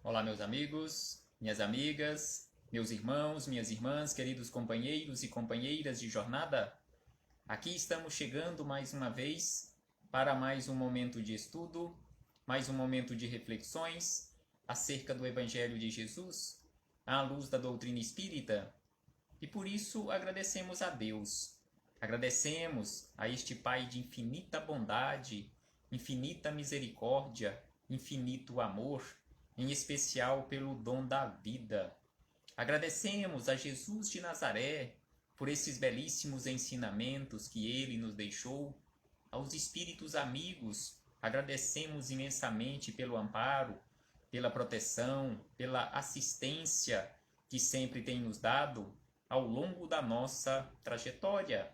Olá, meus amigos, minhas amigas, meus irmãos, minhas irmãs, queridos companheiros e companheiras de jornada. Aqui estamos chegando mais uma vez para mais um momento de estudo, mais um momento de reflexões acerca do Evangelho de Jesus, à luz da doutrina espírita. E por isso agradecemos a Deus. Agradecemos a este Pai de infinita bondade, infinita misericórdia, infinito amor, em especial pelo dom da vida. Agradecemos a Jesus de Nazaré por esses belíssimos ensinamentos que ele nos deixou. Aos espíritos amigos, agradecemos imensamente pelo amparo, pela proteção, pela assistência que sempre tem nos dado ao longo da nossa trajetória.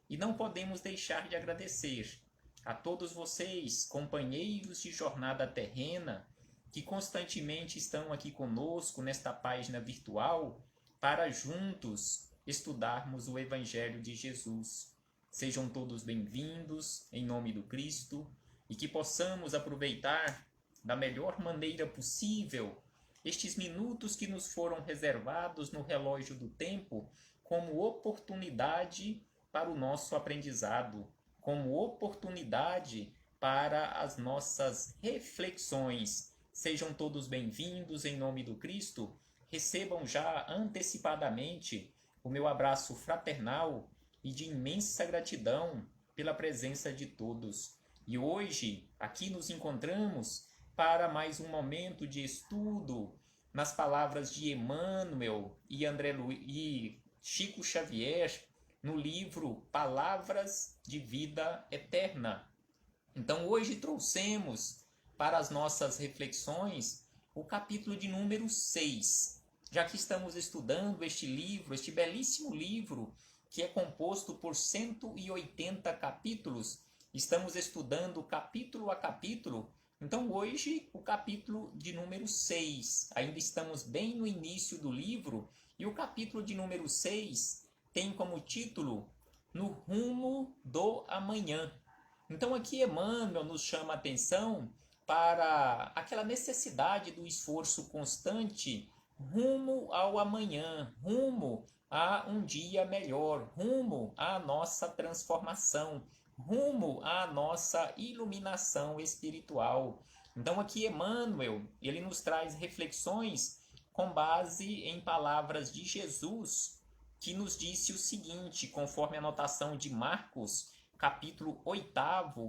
E não podemos deixar de agradecer a todos vocês, companheiros de jornada terrena, que constantemente estão aqui conosco nesta página virtual para juntos estudarmos o Evangelho de Jesus. Sejam todos bem-vindos em nome do Cristo e que possamos aproveitar da melhor maneira possível estes minutos que nos foram reservados no relógio do tempo como oportunidade para o nosso aprendizado, como oportunidade para as nossas reflexões. Sejam todos bem-vindos em nome do Cristo. Recebam já antecipadamente o meu abraço fraternal e de imensa gratidão pela presença de todos. E hoje, aqui nos encontramos para mais um momento de estudo nas palavras de Emmanuel e Chico Xavier no livro Palavras de Vida Eterna. Então hoje trouxemos para as nossas reflexões o capítulo de número 6, já que estamos estudando este livro, este belíssimo livro, que é composto por 180 capítulos. Estamos estudando capítulo a capítulo. Então hoje o capítulo de número 6. Ainda estamos bem no início do livro e o capítulo de número 6 tem como título No Rumo do Amanhã. Então aqui Emmanuel nos chama a atenção para aquela necessidade do esforço constante rumo ao amanhã, rumo a um dia melhor, rumo à nossa transformação, rumo à nossa iluminação espiritual. Então aqui Emmanuel, ele nos traz reflexões com base em palavras de Jesus, que nos disse o seguinte, conforme a anotação de Marcos, capítulo 8,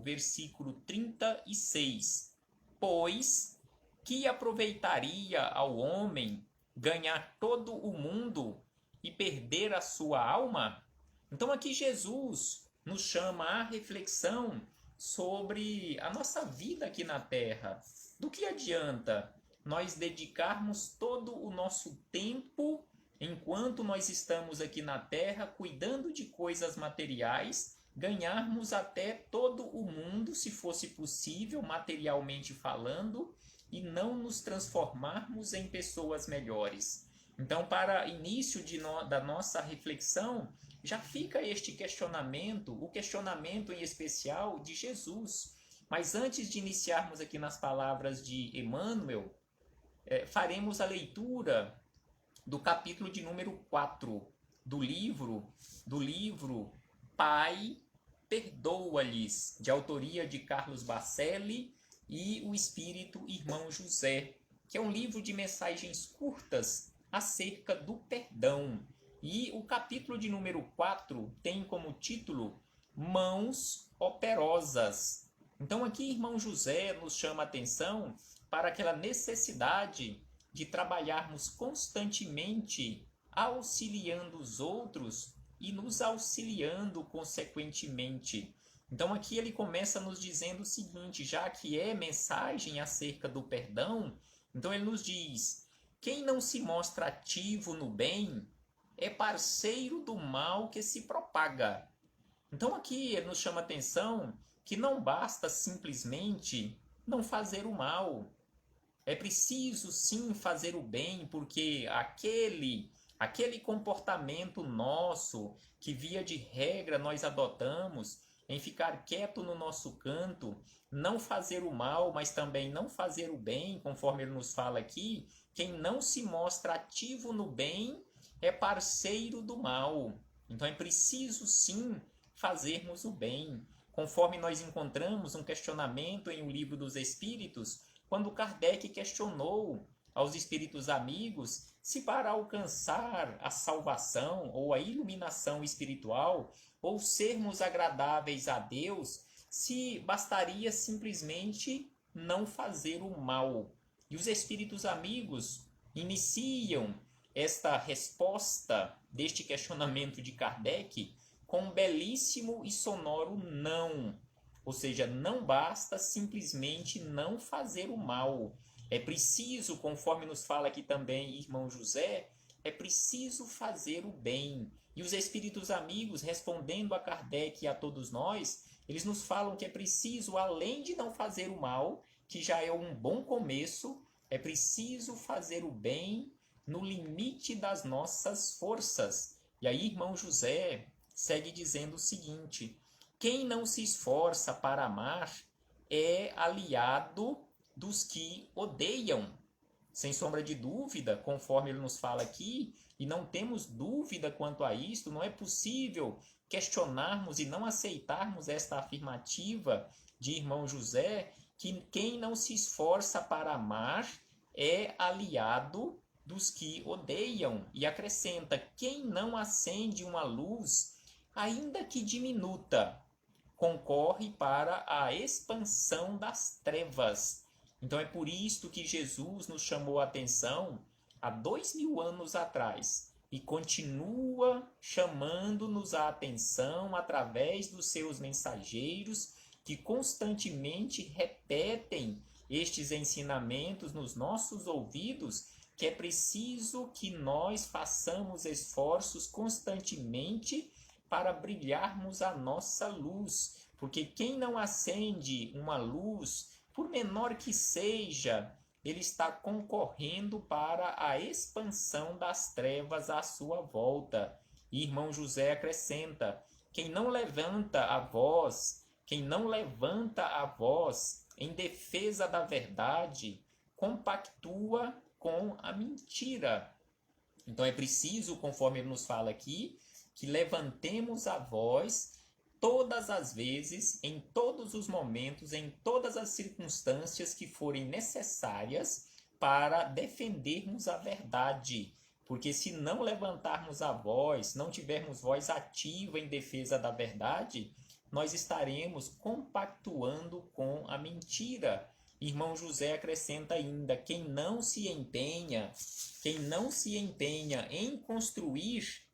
versículo 36. Pois que aproveitaria ao homem ganhar todo o mundo e perder a sua alma? Então aqui Jesus nos chama à reflexão sobre a nossa vida aqui na Terra. Do que adianta nós dedicarmos todo o nosso tempo enquanto nós estamos aqui na Terra cuidando de coisas materiais, ganharmos até todo o mundo, se fosse possível, materialmente falando, e não nos transformarmos em pessoas melhores? Então, para início da nossa reflexão, já fica este questionamento, o questionamento em especial de Jesus. Mas antes de iniciarmos aqui nas palavras de Emmanuel, faremos a leitura do capítulo de número 4 do livro Pai, Perdoa-lhes, de autoria de Carlos Bacelli e o Espírito Irmão José, que é um livro de mensagens curtas acerca do perdão. E o capítulo de número 4 tem como título Mãos Operosas. Então aqui Irmão José nos chama a atenção para aquela necessidade de trabalharmos constantemente auxiliando os outros e nos auxiliando consequentemente. Então aqui ele começa nos dizendo o seguinte, já que é mensagem acerca do perdão, então ele nos diz: quem não se mostra ativo no bem é parceiro do mal que se propaga. Então aqui ele nos chama a atenção que não basta simplesmente não fazer o mal. É preciso sim fazer o bem, porque aquele comportamento nosso que via de regra nós adotamos, em ficar quieto no nosso canto, não fazer o mal, mas também não fazer o bem, conforme ele nos fala aqui, quem não se mostra ativo no bem é parceiro do mal. Então é preciso sim fazermos o bem. Conforme nós encontramos um questionamento em O Livro dos Espíritos, quando Kardec questionou aos espíritos amigos se para alcançar a salvação ou a iluminação espiritual ou sermos agradáveis a Deus, se bastaria simplesmente não fazer o mal. E os espíritos amigos iniciam esta resposta deste questionamento de Kardec com um belíssimo e sonoro não. Ou seja, não basta simplesmente não fazer o mal. É preciso, conforme nos fala aqui também irmão José, é preciso fazer o bem. E os espíritos amigos, respondendo a Kardec e a todos nós, eles nos falam que é preciso, além de não fazer o mal, que já é um bom começo, é preciso fazer o bem no limite das nossas forças. E aí, irmão José segue dizendo o seguinte: quem não se esforça para amar é aliado dos que odeiam. Sem sombra de dúvida, conforme ele nos fala aqui, e não temos dúvida quanto a isto, não é possível questionarmos e não aceitarmos esta afirmativa de irmão José, que quem não se esforça para amar é aliado dos que odeiam. E acrescenta: quem não acende uma luz, ainda que diminuta, concorre para a expansão das trevas. Então é por isto que Jesus nos chamou a atenção há 2000 anos atrás e continua chamando-nos a atenção através dos seus mensageiros que constantemente repetem estes ensinamentos nos nossos ouvidos, que é preciso que nós façamos esforços constantemente para brilharmos a nossa luz, porque quem não acende uma luz, por menor que seja, ele está concorrendo para a expansão das trevas à sua volta. E irmão José acrescenta: quem não levanta a voz em defesa da verdade, compactua com a mentira. Então é preciso, conforme ele nos fala aqui, que levantemos a voz todas as vezes, em todos os momentos, em todas as circunstâncias que forem necessárias para defendermos a verdade. Porque se não levantarmos a voz, não tivermos voz ativa em defesa da verdade, nós estaremos compactuando com a mentira. Irmão José acrescenta ainda: quem não se empenha em construir,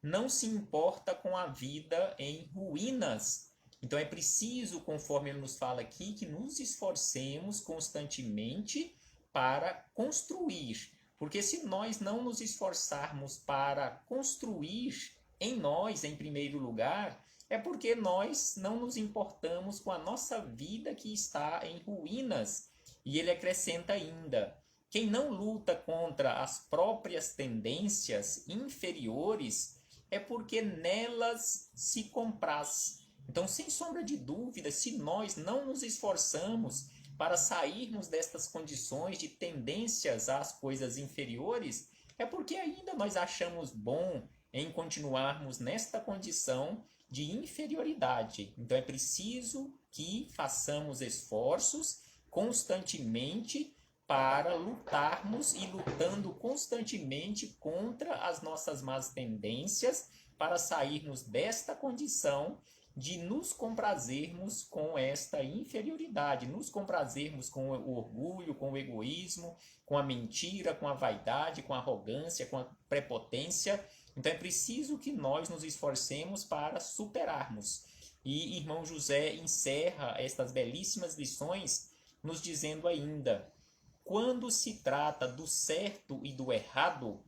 não se importa com a vida em ruínas. Então é preciso, conforme ele nos fala aqui, que nos esforcemos constantemente para construir. Porque se nós não nos esforçarmos para construir em nós, em primeiro lugar, é porque nós não nos importamos com a nossa vida que está em ruínas. E ele acrescenta ainda: quem não luta contra as próprias tendências inferiores é porque nelas se compraz. Então, sem sombra de dúvida, se nós não nos esforçamos para sairmos destas condições de tendências às coisas inferiores, é porque ainda nós achamos bom em continuarmos nesta condição de inferioridade. Então, é preciso que façamos esforços constantemente para lutarmos e lutando constantemente contra as nossas más tendências, para sairmos desta condição de nos comprazermos com esta inferioridade, nos comprazermos com o orgulho, com o egoísmo, com a mentira, com a vaidade, com a arrogância, com a prepotência. Então é preciso que nós nos esforcemos para superarmos. E irmão José encerra estas belíssimas lições nos dizendo ainda: quando se trata do certo e do errado,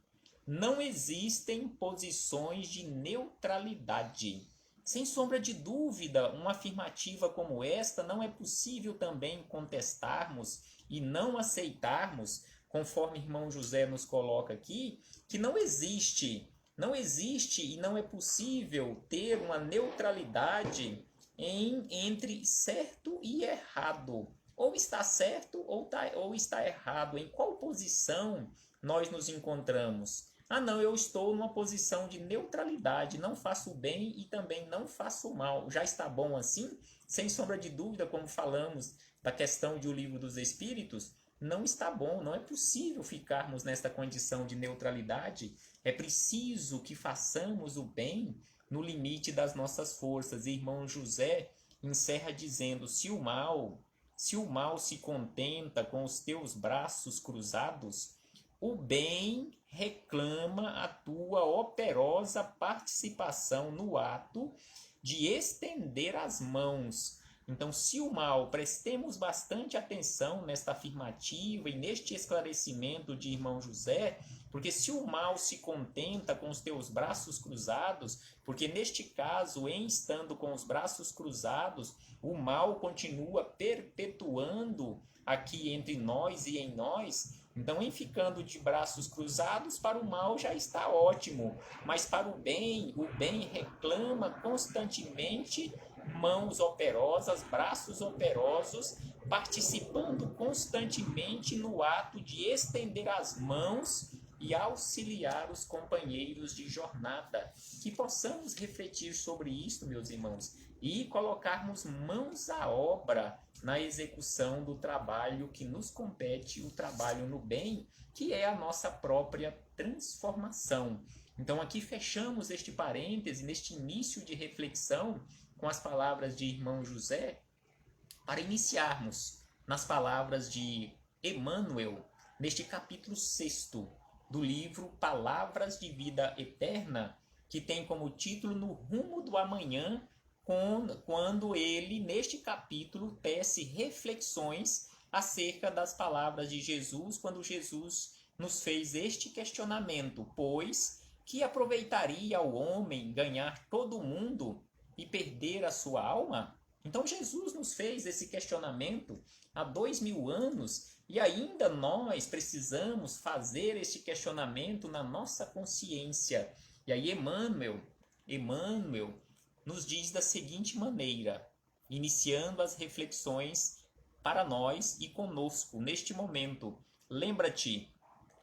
não existem posições de neutralidade. Sem sombra de dúvida, uma afirmativa como esta não é possível também contestarmos e não aceitarmos, conforme irmão José nos coloca aqui, que não existe e não é possível ter uma neutralidade entre certo e errado. Ou está certo ou está errado. Em qual posição nós nos encontramos? Ah, não, eu estou numa posição de neutralidade, não faço o bem e também não faço o mal. Já está bom assim? Sem sombra de dúvida, como falamos da questão de O Livro dos Espíritos, não está bom, não é possível ficarmos nesta condição de neutralidade. É preciso que façamos o bem no limite das nossas forças. E irmão José encerra dizendo: se o mal se contenta com os teus braços cruzados, o bem reclama a tua operosa participação no ato de estender as mãos. Então, se o mal, prestemos bastante atenção nesta afirmativa e neste esclarecimento de irmão José, porque se o mal se contenta com os teus braços cruzados, porque neste caso, em estando com os braços cruzados, o mal continua perpetuando aqui entre nós e em nós. Então, em ficando de braços cruzados, para o mal já está ótimo, mas para o bem reclama constantemente mãos operosas, braços operosos, participando constantemente no ato de estender as mãos e auxiliar os companheiros de jornada. Que possamos refletir sobre isto, meus irmãos, e colocarmos mãos à obra na execução do trabalho que nos compete, o trabalho no bem, que é a nossa própria transformação. Então aqui fechamos este parêntese, neste início de reflexão, com as palavras de irmão José, para iniciarmos nas palavras de Emmanuel, neste capítulo 6º do livro Palavras de Vida Eterna, que tem como título No Rumo do Amanhã, quando ele, neste capítulo, tece reflexões acerca das palavras de Jesus, quando Jesus nos fez este questionamento: pois que aproveitaria ao homem ganhar todo o mundo e perder a sua alma? Então Jesus nos fez esse questionamento há 2000 anos e ainda nós precisamos fazer este questionamento na nossa consciência. E aí Emmanuel nos diz da seguinte maneira, iniciando as reflexões para nós e conosco neste momento: lembra-te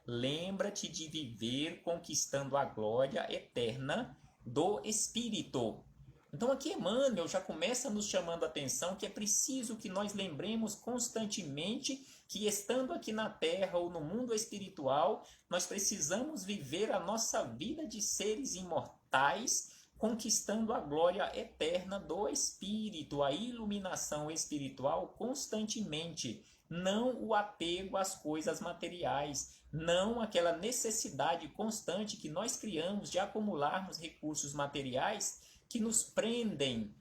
de viver conquistando a glória eterna do Espírito. Então aqui Emmanuel já começa nos chamando a atenção que é preciso que nós lembremos constantemente que, estando aqui na Terra ou no mundo espiritual, nós precisamos viver a nossa vida de seres imortais, conquistando a glória eterna do Espírito, a iluminação espiritual constantemente, não o apego às coisas materiais, não aquela necessidade constante que nós criamos de acumularmos recursos materiais que nos prendem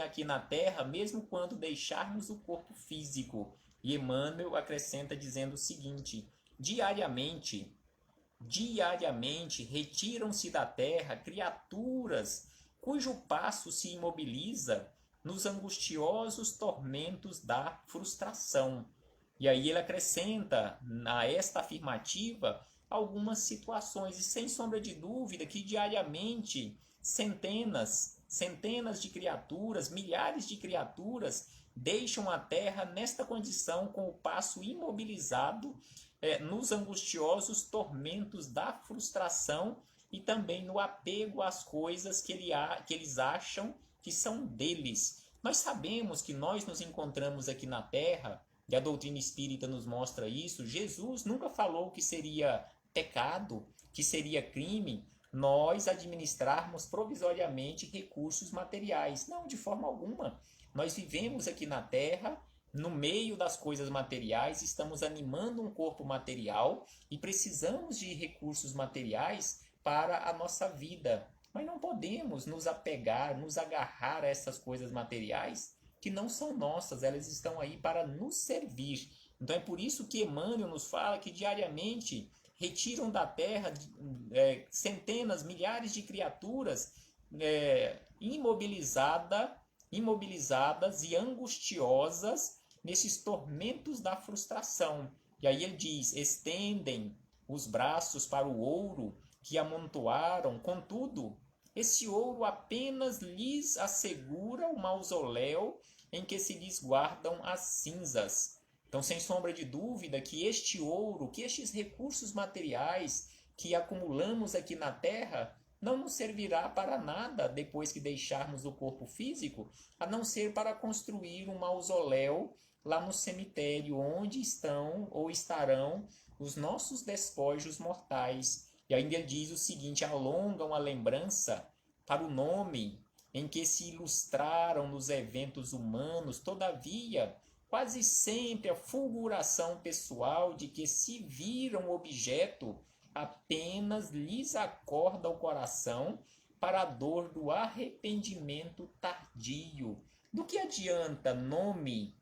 aqui na Terra, mesmo quando deixarmos o corpo físico. E Emmanuel acrescenta dizendo o seguinte: diariamente retiram-se da Terra criaturas cujo passo se imobiliza nos angustiosos tormentos da frustração. E aí ele acrescenta a esta afirmativa algumas situações, e sem sombra de dúvida que diariamente centenas de criaturas, milhares de criaturas deixam a Terra nesta condição, com o passo imobilizado nos angustiosos tormentos da frustração e também no apego às coisas que eles acham que são deles. Nós sabemos que nós nos encontramos aqui na Terra, e a doutrina espírita nos mostra isso. Jesus nunca falou que seria pecado, que seria crime nós administrarmos provisoriamente recursos materiais. Não, de forma alguma. Nós vivemos aqui na Terra, no meio das coisas materiais, estamos animando um corpo material e precisamos de recursos materiais para a nossa vida. Mas não podemos nos apegar, nos agarrar a essas coisas materiais que não são nossas, elas estão aí para nos servir. Então é por isso que Emmanuel nos fala que diariamente retiram da Terra centenas, milhares de criaturas imobilizadas e angustiosas nesses tormentos da frustração. E aí ele diz: estendem os braços para o ouro que amontoaram, contudo, Esse ouro apenas lhes assegura o mausoléu em que se lhes guardam as cinzas. Então, sem sombra de dúvida que este ouro, que estes recursos materiais que acumulamos aqui na Terra, não nos servirá para nada depois que deixarmos o corpo físico, a não ser para construir um mausoléu lá no cemitério, onde estão ou estarão os nossos despojos mortais. E ainda ele diz o seguinte: alongam a lembrança para o nome em que se ilustraram nos eventos humanos, todavia, quase sempre a fulguração pessoal de que se viram objeto apenas lhes acorda o coração para a dor do arrependimento tardio. Do que adianta nome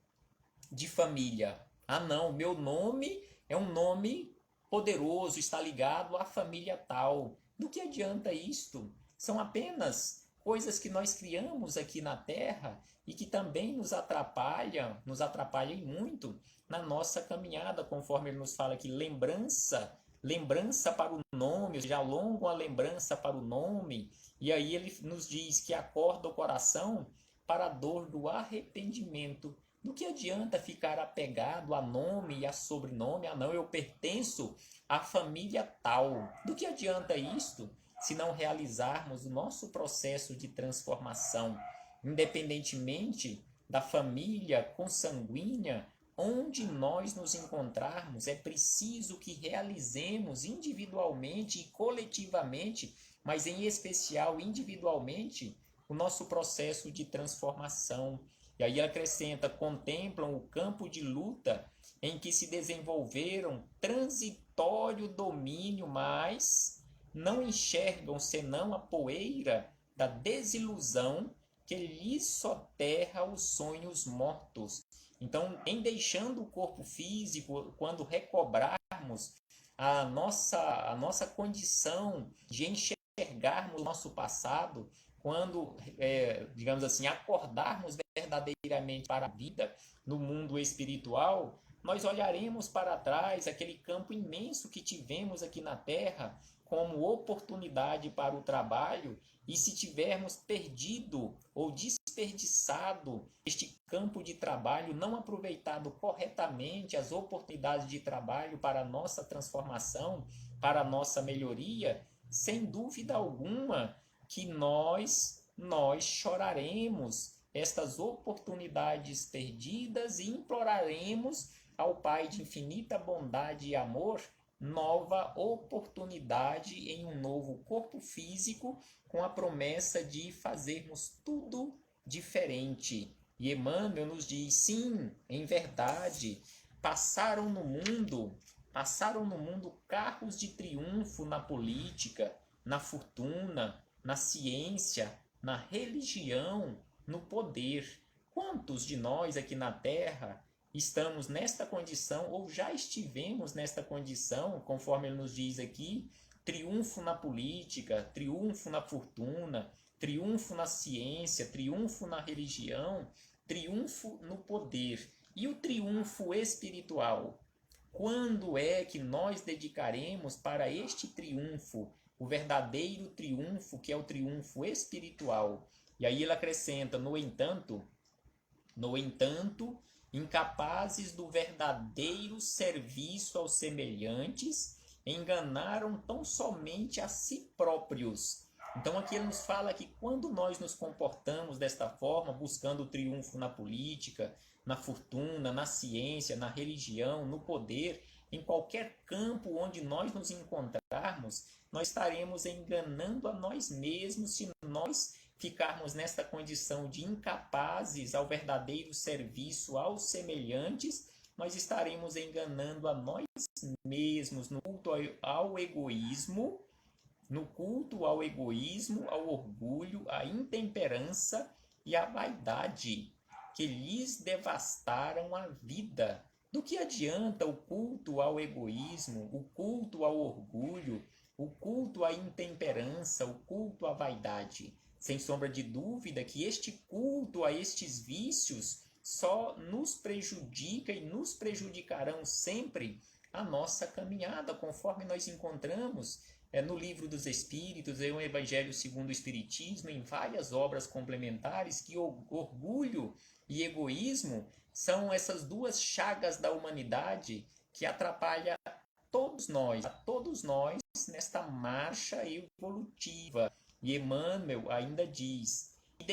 de família? Ah, não, meu nome é um nome poderoso, está ligado à família tal. Do que adianta isto? São apenas coisas que nós criamos aqui na Terra e que também nos atrapalham e muito na nossa caminhada, conforme ele nos fala aqui, lembrança para o nome, ou seja, alongam a lembrança para o nome, e aí ele nos diz que acorda o coração para a dor do arrependimento. Do que adianta ficar apegado a nome e a sobrenome? Ah, não, eu pertenço à família tal. Do que adianta isto se não realizarmos o nosso processo de transformação, independentemente da família consanguínea onde nós nos encontrarmos? É preciso que realizemos individualmente e coletivamente, mas em especial individualmente, o nosso processo de transformação. E aí acrescenta: contemplam o campo de luta em que se desenvolveram transitório domínio, mas não enxergam senão a poeira da desilusão que lhes soterra os sonhos mortos. Então, em deixando o corpo físico, quando recobrarmos a nossa condição de enxergarmos o nosso passado, quando, digamos assim, acordarmos verdadeiramente para a vida no mundo espiritual, nós olharemos para trás aquele campo imenso que tivemos aqui na Terra como oportunidade para o trabalho, e se tivermos perdido ou desperdiçado este campo de trabalho, não aproveitado corretamente as oportunidades de trabalho para a nossa transformação, para a nossa melhoria, sem dúvida alguma que nós choraremos estas oportunidades perdidas e imploraremos ao Pai de infinita bondade e amor nova oportunidade em um novo corpo físico, com a promessa de fazermos tudo diferente. E Emmanuel nos diz: sim, em verdade, passaram no mundo carros de triunfo na política, na fortuna, na ciência, na religião, no poder. Quantos de nós aqui na Terra estamos nesta condição ou já estivemos nesta condição, conforme ele nos diz aqui: triunfo na política, triunfo na fortuna, triunfo na ciência, triunfo na religião, triunfo no poder. E o triunfo espiritual? Quando é que nós dedicaremos para este triunfo, o verdadeiro triunfo, que é o triunfo espiritual? E aí ele acrescenta: no entanto, incapazes do verdadeiro serviço aos semelhantes, enganaram tão somente a si próprios. Então aqui ele nos fala que quando nós nos comportamos desta forma, buscando o triunfo na política, na fortuna, na ciência, na religião, no poder, em qualquer campo onde nós nos encontrarmos, nós estaremos enganando a nós mesmos se nós ficarmos nesta condição de incapazes ao verdadeiro serviço aos semelhantes. Nós estaremos enganando a nós mesmos no culto ao egoísmo, ao orgulho, à intemperança e à vaidade, que lhes devastaram a vida. Do que adianta o culto ao egoísmo, o culto ao orgulho, o culto à intemperança, o culto à vaidade? Sem sombra de dúvida que este culto a estes vícios só nos prejudica e nos prejudicarão sempre a nossa caminhada, conforme nós encontramos no Livro dos Espíritos, em O Evangelho segundo o Espiritismo, em várias obras complementares, que orgulho e egoísmo são essas duas chagas da humanidade que atrapalham a todos nós nesta marcha evolutiva. E Emmanuel ainda diz: e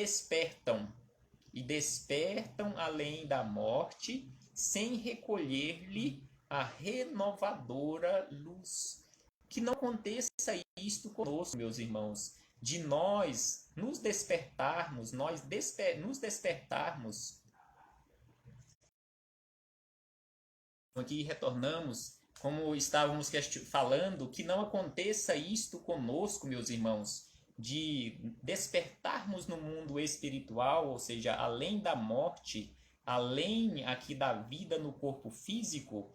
despertam além da morte, sem recolher-lhe a renovadora luz. Que não aconteça isto conosco, meus irmãos, de nós nos despertarmos, aqui retornamos, como estávamos falando, que não aconteça isto conosco, meus irmãos, de despertarmos no mundo espiritual, ou seja, além da morte, além aqui da vida no corpo físico,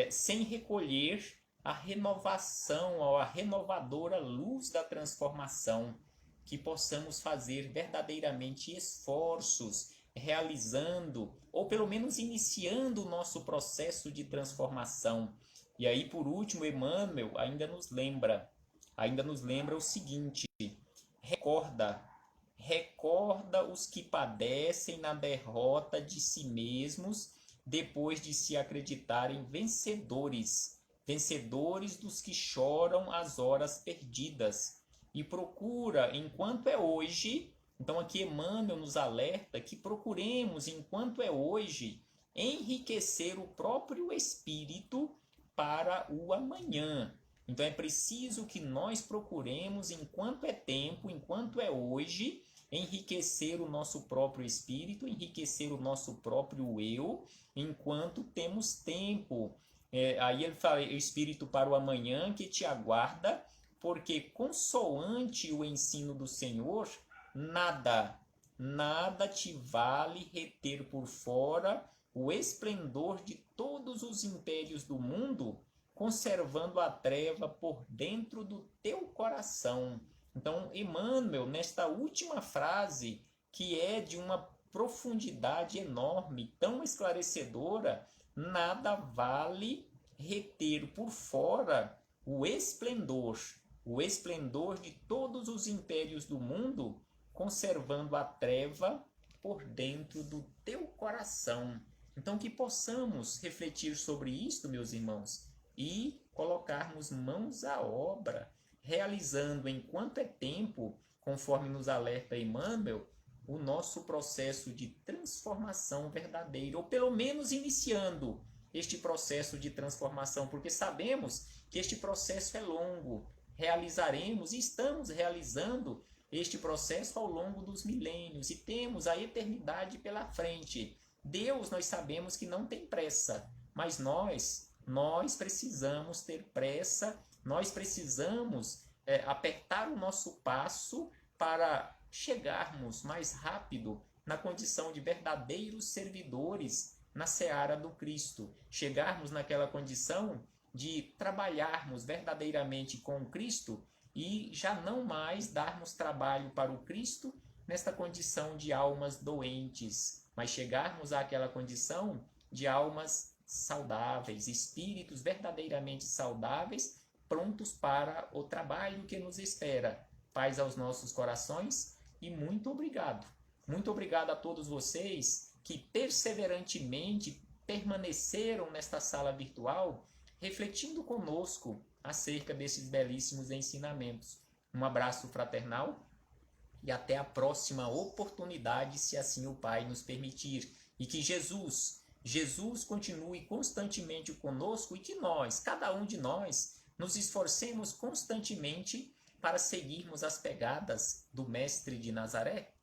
sem recolher a renovação, a renovadora luz da transformação, que possamos fazer verdadeiramente esforços, realizando, ou pelo menos iniciando o nosso processo de transformação. E aí, por último, Emmanuel ainda nos lembra o seguinte: recorda os que padecem na derrota de si mesmos, depois de se acreditarem vencedores dos que choram as horas perdidas, e procura, enquanto é hoje. Então aqui Emmanuel nos alerta que procuremos, enquanto é hoje, enriquecer o próprio espírito para o amanhã. Então é preciso que nós procuremos, enquanto é tempo, enquanto é hoje, enriquecer o nosso próprio espírito, enriquecer o nosso próprio eu, enquanto temos tempo. Aí ele fala: o espírito para o amanhã que te aguarda, porque consoante o ensino do Senhor, nada te vale reter por fora o esplendor de todos os impérios do mundo, conservando a treva por dentro do teu coração. Então, Emmanuel, nesta última frase, que é de uma profundidade enorme, tão esclarecedora, nada vale reter por fora o esplendor de todos os impérios do mundo, conservando a treva por dentro do teu coração. Então, que possamos refletir sobre isto, meus irmãos, e colocarmos mãos à obra, realizando, enquanto é tempo, conforme nos alerta Emmanuel, o nosso processo de transformação verdadeira, ou pelo menos iniciando este processo de transformação, porque sabemos que este processo é longo. Realizaremos e estamos realizando este processo ao longo dos milênios e temos a eternidade pela frente. Deus, nós sabemos que não tem pressa, mas nós precisamos ter pressa, nós precisamos apertar o nosso passo para chegarmos mais rápido na condição de verdadeiros servidores na seara do Cristo, chegarmos naquela condição de trabalharmos verdadeiramente com o Cristo e já não mais darmos trabalho para o Cristo nesta condição de almas doentes, mas chegarmos àquela condição de almas saudáveis, espíritos verdadeiramente saudáveis, prontos para o trabalho que nos espera. Paz aos nossos corações e muito obrigado. Muito obrigado a todos vocês que perseverantemente permaneceram nesta sala virtual, refletindo conosco acerca desses belíssimos ensinamentos. Um abraço fraternal e até a próxima oportunidade, se assim o Pai nos permitir. E que Jesus continue constantemente conosco e que nós, cada um de nós, nos esforcemos constantemente para seguirmos as pegadas do Mestre de Nazaré.